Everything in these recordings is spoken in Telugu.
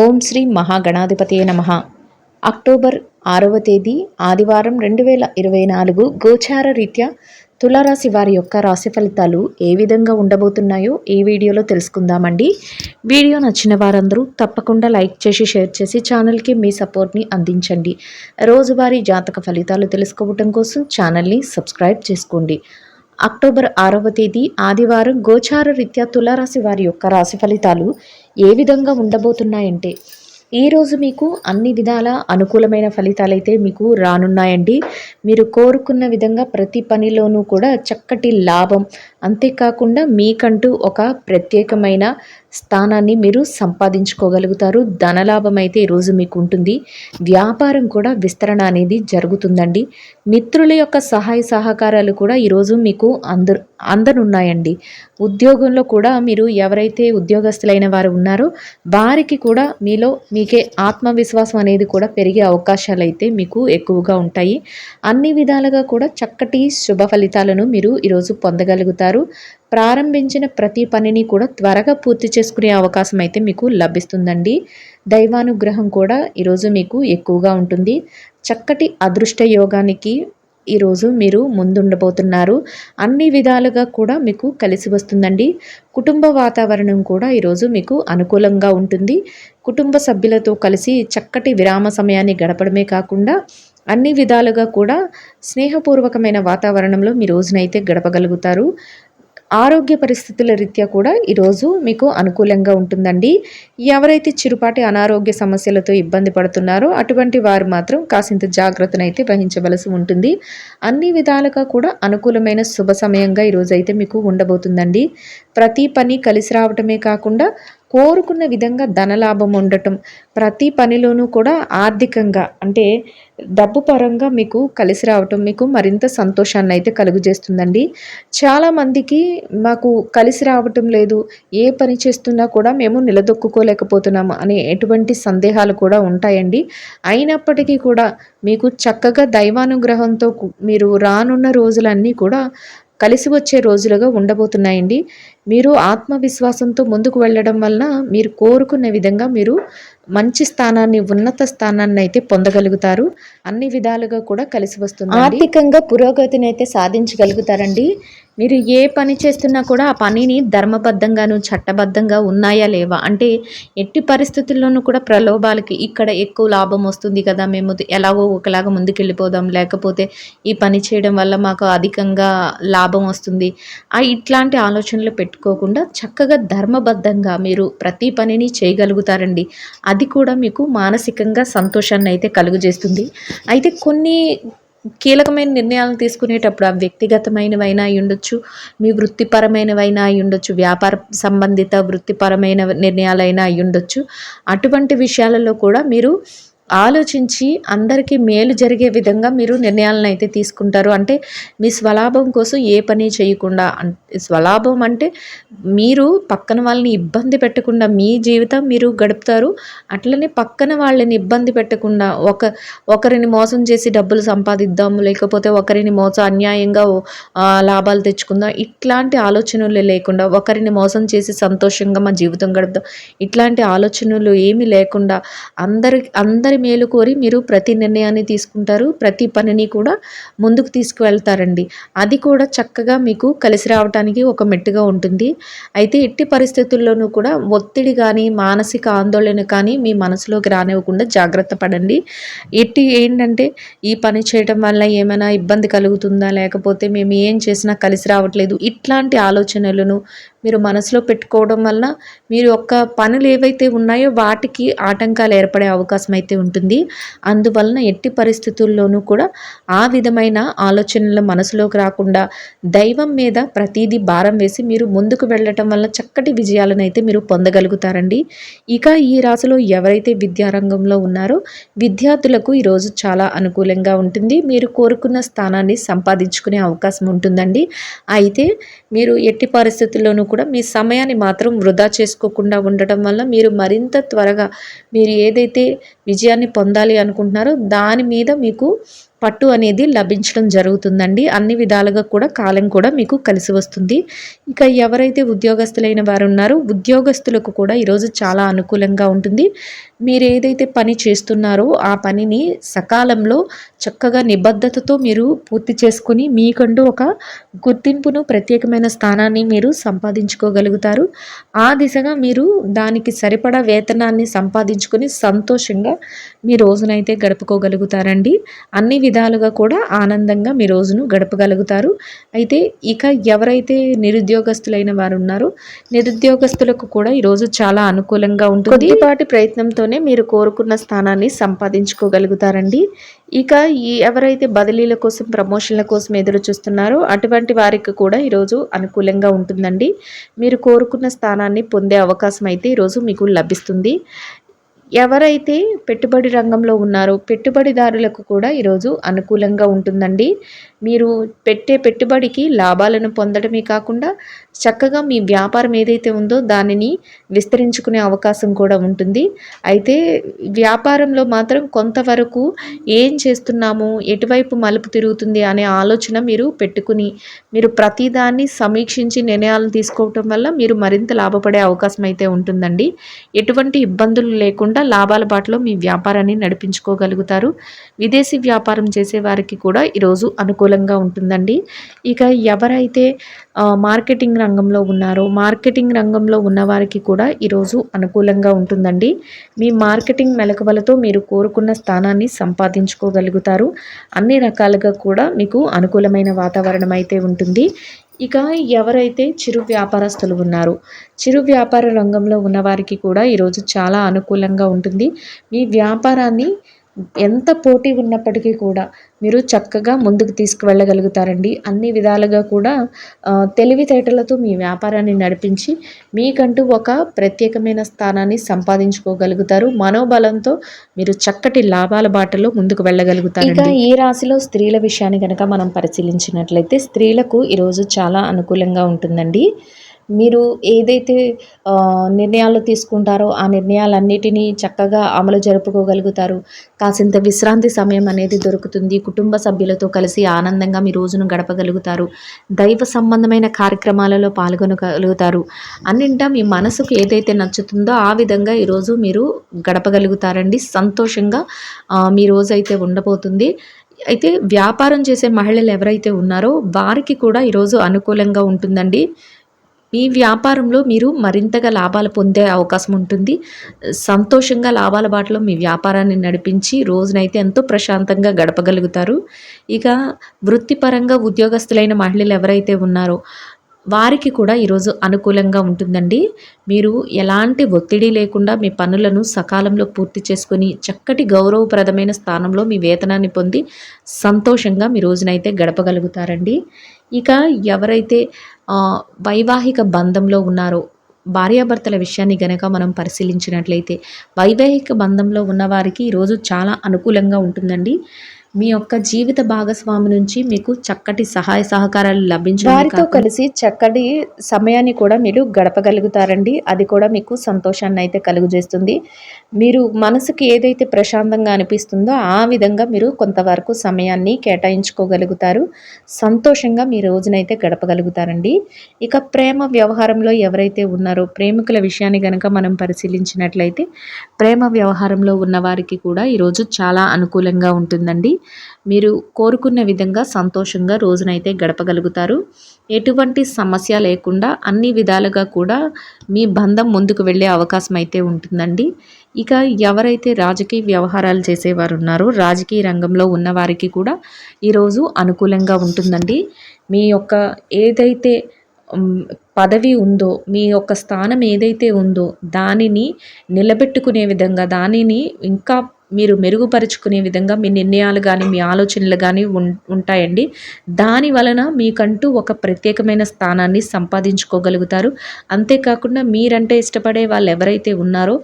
ఓం శ్రీ మహాగణాధిపతయే నమః. అక్టోబర్ 6వ తేదీ ఆదివారం 2024 గోచార రీత్యా తులారాశి వారి యొక్క రాశి ఫలితాలు ఏ విధంగా ఉండబోతున్నాయో ఈ వీడియోలో తెలుసుకుందామండి. వీడియో నచ్చిన వారందరూ తప్పకుండా లైక్ చేసి షేర్ చేసి ఛానల్కి మీ సపోర్ట్ని అందించండి. రోజువారీ జాతక ఫలితాలు తెలుసుకోవటం కోసం ఛానల్ని సబ్స్క్రైబ్ చేసుకోండి. అక్టోబర్ 6వ తేదీ ఆదివారం గోచార రీత్యా తులారాశి వారి యొక్క రాశి ఫలితాలు ఏ విధంగా ఉండబోతున్నాయంటే, ఈరోజు మీకు అన్ని విధాల అనుకూలమైన ఫలితాలైతే మీకు రానున్నాయండి. మీరు కోరుకున్న విధంగా ప్రతి పనిలోనూ కూడా చక్కటి లాభం, అంతేకాకుండా మీకంటూ ఒక ప్రత్యేకమైన స్థానాన్ని మీరు సంపాదించుకోగలుగుతారు. ధనలాభం అయితే ఈరోజు మీకు ఉంటుంది. వ్యాపారం కూడా విస్తరణ అనేది జరుగుతుందండి. మిత్రుల యొక్క సహాయ సహకారాలు కూడా ఈరోజు మీకు అందనున్నాయండి. ఉద్యోగంలో కూడా మీరు ఎవరైతే ఉద్యోగస్తులైన వారు ఉన్నారో వారికి కూడా మీకే ఆత్మవిశ్వాసం అనేది కూడా పెరిగే అవకాశాలు అయితే మీకు ఎక్కువగా ఉంటాయి. అన్ని విధాలుగా కూడా చక్కటి శుభ ఫలితాలను మీరు ఈరోజు పొందగలుగుతారు. ప్రారంభించిన ప్రతి పనిని కూడా త్వరగా పూర్తి చేసుకునే అవకాశం అయితే మీకు లభిస్తుందండి. దైవానుగ్రహం కూడా ఈరోజు మీకు ఎక్కువగా ఉంటుంది. చక్కటి అదృష్ట యోగానికి ఈరోజు మీరు ముందుండబోతున్నారు. అన్ని విధాలుగా కూడా మీకు కలిసి వస్తుందండి. కుటుంబ వాతావరణం కూడా ఈరోజు మీకు అనుకూలంగా ఉంటుంది. కుటుంబ సభ్యులతో కలిసి చక్కటి విరామ సమయాన్ని గడపడమే కాకుండా అన్ని విధాలుగా కూడా స్నేహపూర్వకమైన వాతావరణంలో మీ రోజునైతే గడపగలుగుతారు. ఆరోగ్య పరిస్థితుల రీత్యా కూడా ఈరోజు మీకు అనుకూలంగా ఉంటుందండి. ఎవరైతే చిరుపాటి అనారోగ్య సమస్యలతో ఇబ్బంది పడుతున్నారో అటువంటి వారు మాత్రం కాసింత జాగ్రత్తనైతే వహించవలసి ఉంటుంది. అన్ని విధాలుగా కూడా అనుకూలమైన శుభ సమయంగా ఈరోజైతే మీకు ఉండబోతుందండి. ప్రతి పని కలిసి రావటమే కాకుండా కోరుకున్న విధంగా ధనలాభం ఉండటం, ప్రతి పనిలోనూ కూడా ఆర్థికంగా అంటే డబ్బు పరంగా మీకు కలిసి రావటం మీకు మరింత సంతోషాన్ని అయితే కలుగజేస్తుందండి. చాలామందికి మాకు కలిసి రావటం లేదు, ఏ పని చేస్తున్నా కూడా మేము నిలదొక్కుకోలేకపోతున్నాము అనే ఎటువంటి సందేహాలు కూడా ఉంటాయండి. అయినప్పటికీ కూడా మీకు చక్కగా దైవానుగ్రహంతో మీరు రానున్న రోజులన్నీ కూడా కలిసి వచ్చే రోజులుగా ఉండబోతున్నాయండి. మీరు ఆత్మవిశ్వాసంతో ముందుకు వెళ్ళడం వలన మీరు కోరుకున్న విధంగా మీరు మంచి స్థానాన్ని, ఉన్నత స్థానాన్ని అయితే పొందగలుగుతారు. అన్ని విధాలుగా కూడా కలిసి వస్తుంది. ఆర్థికంగా పురోగతిని అయితే సాధించగలుగుతారండి. మీరు ఏ పని చేస్తున్నా కూడా ఆ పనిని ధర్మబద్ధంగాను చట్టబద్ధంగా ఉన్నాయా లేవా అంటే ఎట్టి పరిస్థితుల్లోనూ కూడా ప్రలోభాలకి ఇక్కడ ఎక్కువ లాభం వస్తుంది కదా, మేము ఎలాగో ఒకలాగా ముందుకెళ్ళిపోదాం, లేకపోతే ఈ పని చేయడం వల్ల మాకు అధికంగా లాభం వస్తుంది, ఇట్లాంటి ఆలోచనలు పెట్టుకోకుండా చక్కగా ధర్మబద్ధంగా మీరు ప్రతి పనిని చేయగలుగుతారండి. అది కూడా మీకు మానసికంగా సంతోషాన్ని అయితే కలుగజేస్తుంది. అయితే కొన్ని కీలకమైన నిర్ణయాలను తీసుకునేటప్పుడు ఆ వ్యక్తిగతమైనవైనా అయి ఉండొచ్చు, మీ వృత్తిపరమైనవైనా అయి ఉండొచ్చు, వ్యాపార సంబంధిత వృత్తిపరమైన నిర్ణయాలైనా అయి ఉండొచ్చు. అటువంటి విషయాలలో కూడా మీరు ఆలోచించి అందరికీ మేలు జరిగే విధంగా మీరు నిర్ణయాలను అయితే తీసుకుంటారు. అంటే మీ స్వలాభం కోసం ఏ పని చేయకుండా, స్వలాభం అంటే మీరు పక్కన వాళ్ళని ఇబ్బంది పెట్టకుండా మీ జీవితం మీరు గడుపుతారు. అట్లనే పక్కన వాళ్ళని ఇబ్బంది పెట్టకుండా ఒకరిని మోసం చేసి డబ్బులు సంపాదిద్దాము, లేకపోతే ఒకరిని అన్యాయంగా లాభాలు తెచ్చుకుందాం, ఇట్లాంటి ఆలోచనలు లేకుండా ఒకరిని మోసం చేసి సంతోషంగా మా జీవితం గడుపుదాం, ఇట్లాంటి ఆలోచనలు ఏమీ లేకుండా అందరి మేలు కోరి మీరు ప్రతి నిర్ణయాన్ని తీసుకుంటారు. ప్రతి పనిని కూడా ముందుకు తీసుకువెళ్తారండి. అది కూడా చక్కగా మీకు కలిసి రావడానికి ఒక మెట్టుగా ఉంటుంది. అయితే ఎట్టి పరిస్థితుల్లోనూ కూడా ఒత్తిడి కానీ మానసిక ఆందోళన కానీ మీ మనసులోకి రానివ్వకుండా జాగ్రత్త పడండి. ఏంటంటే ఈ పని చేయడం వల్ల ఏమైనా ఇబ్బంది కలుగుతుందా, లేకపోతే మేము ఏం చేసినా కలిసి రావట్లేదు, ఇట్లాంటి ఆలోచనలను మీరు మనసులో పెట్టుకోవడం వల్ల మీరు యొక్క పనులు ఏవైతే ఉన్నాయో వాటికి ఆటంకాలు ఏర్పడే అవకాశం అయితే ఉంటుంది. అందువలన ఎట్టి పరిస్థితుల్లోనూ కూడా ఆ విధమైన ఆలోచనలు మనసులోకి రాకుండా దైవం మీద ప్రతిదీ భారం వేసి మీరు ముందుకు వెళ్ళటం వల్ల చక్కటి విజయాలను అయితే మీరు పొందగలుగుతారండి. ఇక ఈ రాశిలో ఎవరైతే విద్యారంగంలో ఉన్నారో విద్యార్థులకు ఈరోజు చాలా అనుకూలంగా ఉంటుంది. మీరు కోరుకున్న స్థానాన్ని సంపాదించుకునే అవకాశం ఉంటుందండి. అయితే మీరు ఎట్టి పరిస్థితుల్లోనూ కూడా మీ సమయాన్ని మాత్రం వృధా చేసుకోకుండా ఉండటం వల్ల మీరు మరింత త్వరగా మీరు ఏదైతే విజయాన్ని పొందాలి అనుకుంటున్నారో దాని మీద మీకు పట్టు అనేది లభించడం జరుగుతుందండి. అన్ని విధాలుగా కూడా కాలం కూడా మీకు కలిసి వస్తుంది. ఇక ఎవరైతే ఉద్యోగస్తులైన వారు ఉన్నారో ఉద్యోగస్తులకు కూడా ఈరోజు చాలా అనుకూలంగా ఉంటుంది. మీరు ఏదైతే పని చేస్తున్నారో ఆ పనిని సకాలంలో చక్కగా నిబద్ధతతో మీరు పూర్తి చేసుకొని మీకంటూ ఒక గుర్తింపును, ప్రత్యేకమైన స్థానాన్ని మీరు సంపాదించుకోగలుగుతారు. ఆ దిశగా మీరు దానికి సరిపడా వేతనాన్ని సంపాదించుకొని సంతోషంగా మీ రోజునైతే గడుపుకోగలుగుతారండి. అన్ని విధాలుగా కూడా ఆనందంగా మీ రోజును గడపగలుగుతారు. అయితే ఇక ఎవరైతే నిరుద్యోగస్తులైన వారు ఉన్నారో నిరుద్యోగస్తులకు కూడా ఈరోజు చాలా అనుకూలంగా ఉంటుంది. కొద్దిపాటి ప్రయత్నంతోనే మీరు కోరుకున్న స్థానాన్ని సంపాదించుకోగలుగుతారండి. ఇక ఎవరైతే బదిలీల కోసం, ప్రమోషన్ల కోసం ఎదురు చూస్తున్నారో అటువంటి వారికి కూడా ఈరోజు అనుకూలంగా ఉంటుందండి. మీరు కోరుకున్న స్థానాన్ని పొందే అవకాశం అయితే ఈరోజు మీకు లభిస్తుంది. ఎవరైతే పెట్టుబడి రంగంలో ఉన్నారో పెట్టుబడిదారులకు కూడా ఈరోజు అనుకూలంగా ఉంటుందండి. మీరు పెట్టే పెట్టుబడికి లాభాలను పొందడమే కాకుండా చక్కగా మీ వ్యాపారం ఏదైతే ఉందో దానిని విస్తరించుకునే అవకాశం కూడా ఉంటుంది. అయితే వ్యాపారంలో మాత్రం కొంతవరకు ఏం చేస్తున్నాము, ఎటువైపు మలుపు తిరుగుతుంది అనే ఆలోచన మీరు పెట్టుకుని మీరు ప్రతిదాన్ని సమీక్షించి నిర్ణయాలు తీసుకోవటం వల్ల మీరు మరింత లాభపడే అవకాశం అయితే ఉంటుందండి. ఎటువంటి ఇబ్బందులు లేకుండా లాభాల బాటలో మీ వ్యాపారాన్ని నడిపించుకోగలుగుతారు. విదేశీ వ్యాపారం చేసే వారికి కూడా ఈరోజు అనుకూలంగా ఉంటుందండి. ఇక ఎవరైతే మార్కెటింగ్ రంగంలో ఉన్నారో మార్కెటింగ్ రంగంలో ఉన్నవారికి కూడా ఈరోజు అనుకూలంగా ఉంటుందండి. మీ మార్కెటింగ్ మెలకువలతో మీరు కోరుకున్న స్థానాన్ని సంపాదించుకోగలుగుతారు. అన్ని రకాలుగా కూడా మీకు అనుకూలమైన వాతావరణం అయితే ఉంటుంది. ఇక ఎవరైతే చిరు వ్యాపారస్తులు ఉన్నారో చిరు వ్యాపార రంగంలో ఉన్నవారికి కూడా ఈరోజు చాలా అనుకూలంగా ఉంటుంది. మీ వ్యాపారాన్ని ఎంత పోటీ ఉన్నప్పటికీ కూడా మీరు చక్కగా ముందుకు తీసుకువెళ్ళగలుగుతారండి. అన్ని విధాలుగా కూడా తెలివితేటలతో మీ వ్యాపారాన్ని నడిపించి మీకంటూ ఒక ప్రత్యేకమైన స్థానాన్ని సంపాదించుకోగలుగుతారు. మనోబలంతో మీరు చక్కటి లాభాల బాటలో ముందుకు వెళ్ళగలుగుతారు. ఇక ఈ రాశిలో స్త్రీల విషయాన్ని కనుక మనం పరిశీలించినట్లయితే స్త్రీలకు ఈరోజు చాలా అనుకూలంగా ఉంటుందండి. మీరు ఏదైతే నిర్ణయాలు తీసుకుంటారో ఆ నిర్ణయాలన్నిటినీ చక్కగా అమలు జరుపుకోగలుగుతారు. కాసింత విశ్రాంతి సమయం అనేది దొరుకుతుంది. కుటుంబ సభ్యులతో కలిసి ఆనందంగా మీ రోజును గడపగలుగుతారు. దైవ సంబంధమైన కార్యక్రమాలలో పాల్గొనగలుగుతారు. అన్నింటా మీ మనసుకు ఏదైతే నచ్చుతుందో ఆ విధంగా ఈరోజు మీరు గడపగలుగుతారండి. సంతోషంగా మీ రోజు అయితే ఉండబోతుంది. అయితే వ్యాపారం చేసే మహిళలు ఎవరైతే ఉన్నారో వారికి కూడా ఈరోజు అనుకూలంగా ఉంటుందండి. మీ వ్యాపారంలో మీరు మరింతగా లాభాలు పొందే అవకాశం ఉంటుంది. సంతోషంగా లాభాల బాటలో మీ వ్యాపారాన్ని నడిపించి రోజునైతే ఎంతో ప్రశాంతంగా గడపగలుగుతారు. ఇక వృత్తిపరంగా ఉద్యోగస్తులైన మహిళలు ఎవరైతే ఉన్నారో వారికి కూడా ఈరోజు అనుకూలంగా ఉంటుందండి. మీరు ఎలాంటి ఒత్తిడి లేకుండా మీ పనులను సకాలంలో పూర్తి చేసుకొని చక్కటి గౌరవప్రదమైన స్థానంలో మీ వేతనాన్ని పొంది సంతోషంగా మీ రోజునైతే గడపగలుగుతారండి. ఇక ఎవరైతే వైవాహిక బంధంలో ఉన్నారో భార్యాభర్తల విషయాన్ని గనక మనం పరిశీలించినట్లయితే వైవాహిక బంధంలో ఉన్నవారికి ఈరోజు చాలా అనుకూలంగా ఉంటుందండి. మీ యొక్క జీవిత భాగస్వామి నుంచి మీకు చక్కటి సహాయ సహకారాలు లభించడం వారితో కలిసి చక్కటి సమయాన్ని కూడా మీరు గడపగలుగుతారండి. అది కూడా మీకు సంతోషాన్ని అయితే కలుగజేస్తుంది. మీరు మనసుకి ఏదైతే ప్రశాంతంగా అనిపిస్తుందో ఆ విధంగా మీరు కొంతవరకు సమయాన్ని కేటాయించుకోగలుగుతారు. సంతోషంగా మీ రోజునైతే గడపగలుగుతారండి. ఇక ప్రేమ వ్యవహారంలో ఎవరైతే ఉన్నారో ప్రేమికుల విషయాన్ని గనక మనం పరిశీలించినట్లయితే ప్రేమ వ్యవహారంలో ఉన్నవారికి కూడా ఈరోజు చాలా అనుకూలంగా ఉంటుందండి. మీరు కోరుకున్న విధంగా సంతోషంగా రోజునైతే గడపగలుగుతారు. ఎటువంటి సమస్య లేకుండా అన్ని విధాలుగా కూడా మీ బంధం ముందుకు వెళ్ళే అవకాశం అయితే ఉంటుందండి. ఇక ఎవరైతే రాజకీయ వ్యవహారాలు చేసేవారు ఉన్నారో రాజకీయ రంగంలో ఉన్నవారికి కూడా ఈరోజు అనుకూలంగా ఉంటుందండి. మీ యొక్క ఏదైతే పదవి ఉందో మీ యొక్క స్థానం ఏదైతే ఉందో దానిని నిలబెట్టుకునే విధంగా దానిని ఇంకా మీరు మెరుగుపరుచుకునే విధంగా మీ నిర్ణయాలు కానీ మీ ఆలోచనలు కానీ ఉంటాయండి. దాని వలన మీకంటూ ఒక ప్రత్యేకమైన స్థానాన్ని సంపాదించుకోగలుగుతారు. అంతేకాకుండా మీరంటే ఇష్టపడే వాళ్ళు ఎవరైతే ఉన్నారో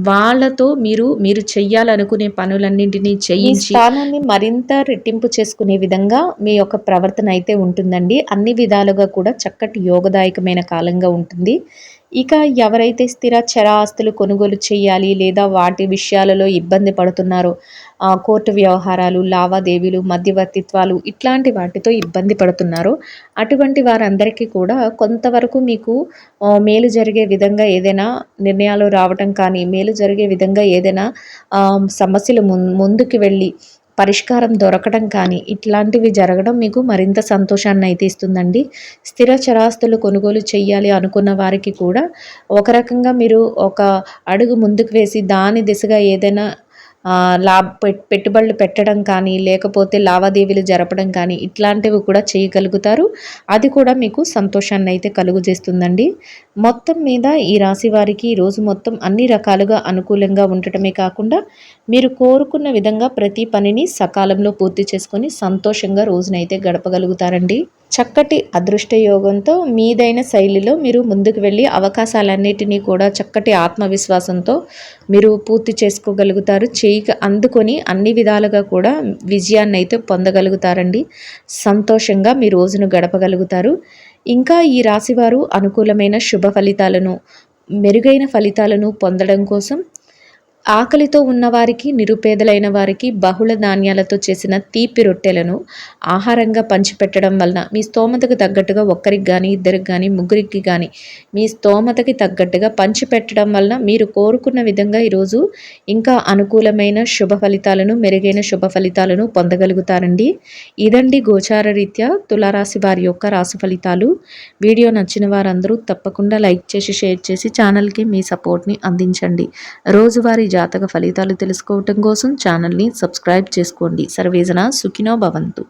వాళ్ళతో మీరు చెయ్యాలనుకునే పనులన్నింటినీ చేయించి స్థానాన్ని మరింత రెట్టింపు చేసుకునే విధంగా మీ యొక్క ప్రవర్తన అయితే ఉంటుందండి. అన్ని విధాలుగా కూడా చక్కటి యోగదాయకమైన కాలంగా ఉంటుంది. ఇక ఎవరైతే స్థిర చరాస్తులు కొనుగోలు చేయాలి లేదా వాటి విషయాలలో ఇబ్బంది పడుతున్నారో, కోర్టు వ్యవహారాలు, లావాదేవీలు, మధ్యవర్తిత్వాలు ఇట్లాంటి వాటితో ఇబ్బంది పడుతున్నారో అటువంటి వారందరికీ కూడా కొంతవరకు మీకు మేలు జరిగే విధంగా ఏదైనా నిర్ణయాలు రావటం కానీ, మేలు జరిగే విధంగా ఏదైనా సమస్యలు ముందుకు వెళ్ళి పరిష్కారం దొరకడం కానీ ఇట్లాంటివి జరగడం మీకు మరింత సంతోషాన్నయితే ఇస్తుందండి. స్థిర చరాస్తులు కొనుగోలు చెయ్యాలి అనుకున్న వారికి కూడా ఒక రకంగా మీరు ఒక అడుగు ముందుకు వేసి దాని దిశగా ఏదైనా పెట్టుబడులు పెట్టడం కానీ, లేకపోతే లావాదేవీలు జరపడం కానీ ఇట్లాంటివి కూడా చేయగలుగుతారు. అది కూడా మీకు సంతోషాన్నయితే కలుగజేస్తుందండి. మొత్తం మీద ఈ రాశి వారికి ఈ రోజు మొత్తం అన్ని రకాలుగా అనుకూలంగా ఉండటమే కాకుండా మీరు కోరుకున్న విధంగా ప్రతి పనిని సకాలంలో పూర్తి చేసుకొని సంతోషంగా రోజునైతే గడపగలుగుతారండి. చక్కటి అదృష్ట యోగంతో మీదైన శైలిలో మీరు ముందుకు వెళ్ళి అవకాశాలన్నిటినీ కూడా చక్కటి ఆత్మవిశ్వాసంతో మీరు పూర్తి చేసుకోగలుగుతారు. అందుకొని అన్ని విధాలుగా కూడా విజయాన్ని అయితే పొందగలుగుతారండి. సంతోషంగా మీ రోజును గడపగలుగుతారు. ఇంకా ఈ రాశివారు అనుకూలమైన శుభ ఫలితాలను, మెరుగైన ఫలితాలను పొందడం కోసం ఆకలితో ఉన్నవారికి, నిరుపేదలైన వారికి బహుళ ధాన్యాలతో చేసిన తీపి రొట్టెలను ఆహారంగా పంచిపెట్టడం వలన మీ స్తోమతకు తగ్గట్టుగా ఒక్కరికి కానీ, ఇద్దరికి కానీ, ముగ్గురికి కానీ మీ స్తోమతకి తగ్గట్టుగా పంచిపెట్టడం వలన మీరు కోరుకున్న విధంగా ఈరోజు ఇంకా అనుకూలమైన శుభ ఫలితాలను, మెరుగైన శుభ ఫలితాలను పొందగలుగుతారండి. ఇదండి గోచార రీత్యా తులారాశి వారి యొక్క రాశి ఫలితాలు. వీడియో నచ్చిన వారందరూ తప్పకుండా లైక్ చేసి, షేర్ చేసి ఛానల్కి మీ సపోర్ట్ని అందించండి. రోజువారీ జాతక ఫలితాలు తెలుసుకోవటం కోసం ఛానల్ని సబ్స్క్రైబ్ చేసుకోండి. సర్వేజన సుఖినో భవంతు.